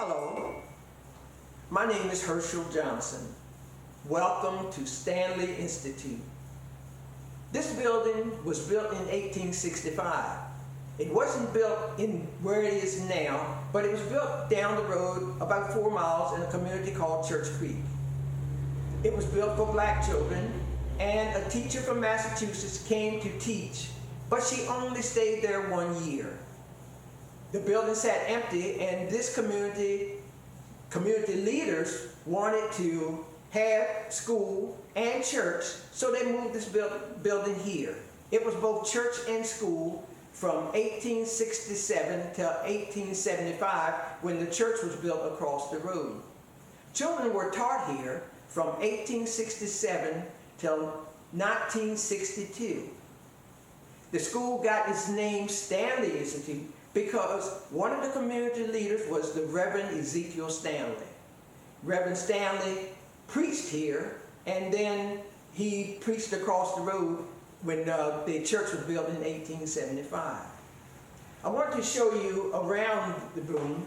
Hello, my name is Herschel Johnson. Welcome to Stanley Institute. This building was built in 1865. It wasn't built in where it is now, but it was built down the road about 4 miles in a community called Church Creek. It was built for black children, and a teacher from Massachusetts came to teach, but she only stayed there 1 year. The building sat empty, and this community leaders wanted to have school and church, so they moved this building here. It was both church and school from 1867 to 1875, when the church was built across the road. Children were taught here from 1867 till 1962. The school got its name Stanley Institute because one of the community leaders was the Reverend Ezekiel Stanley. Reverend Stanley preached here, and then he preached across the road when the church was built in 1875. I want to show you around the room.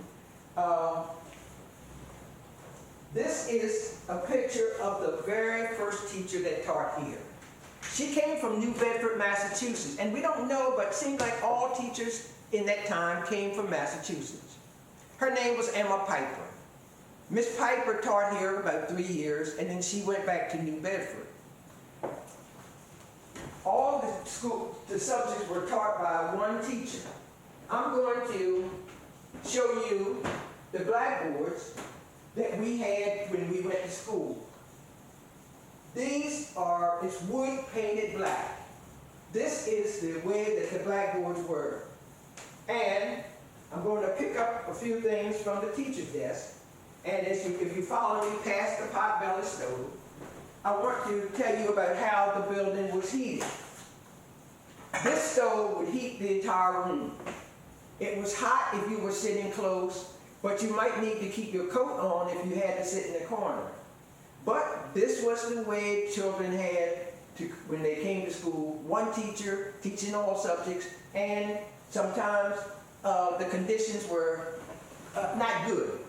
This is a picture of the very first teacher that taught here. She came from New Bedford, Massachusetts, and we don't know, but it seems like all teachers in that time came from Massachusetts. Her name was Emma Piper. Miss Piper taught here about 3 years, and then she went back to New Bedford. All the subjects were taught by one teacher. I'm going to show you the blackboards that we had when we went to school. It's wood painted black. This is the way that the blackboards were. And I'm going to pick up a few things from the teacher's desk. And if you follow me past the potbelly stove, I want to tell you about how the building was heated. This stove would heat the entire room. It was hot if you were sitting close, but you might need to keep your coat on if you had to sit in the corner. But this was the way children had to, when they came to school, one teacher teaching all subjects, and sometimes the conditions were not good.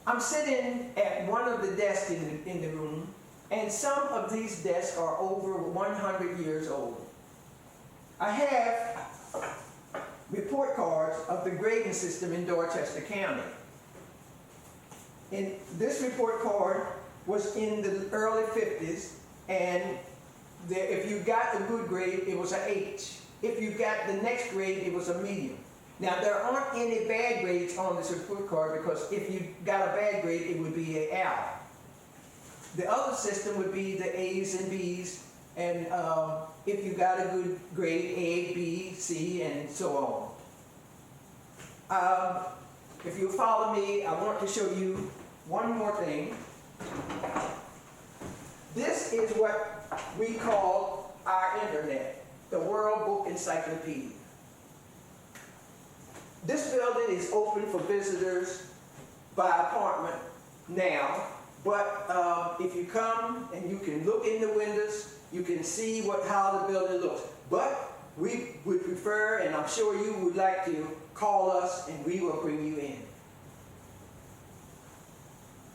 I'm sitting at one of the desks in the room, and some of these desks are over 100 years old. I have report cards of the grading system in Dorchester County. And this report card was in the early 50s, and if you got a good grade, it was an H. If you got the next grade, it was a medium. Now, there aren't any bad grades on this report card, because if you got a bad grade, it would be an L. The other system would be the A's and B's, and if you got a good grade, A, B, C, and so on. If you follow me, I want to show you one more thing. This is what we call our internet, the World Book Encyclopedia. This building is open for visitors by appointment now, but if you come and you can look in the windows, you can see how the building looks. But we would prefer, and I'm sure you would like to, call us and we will bring you in.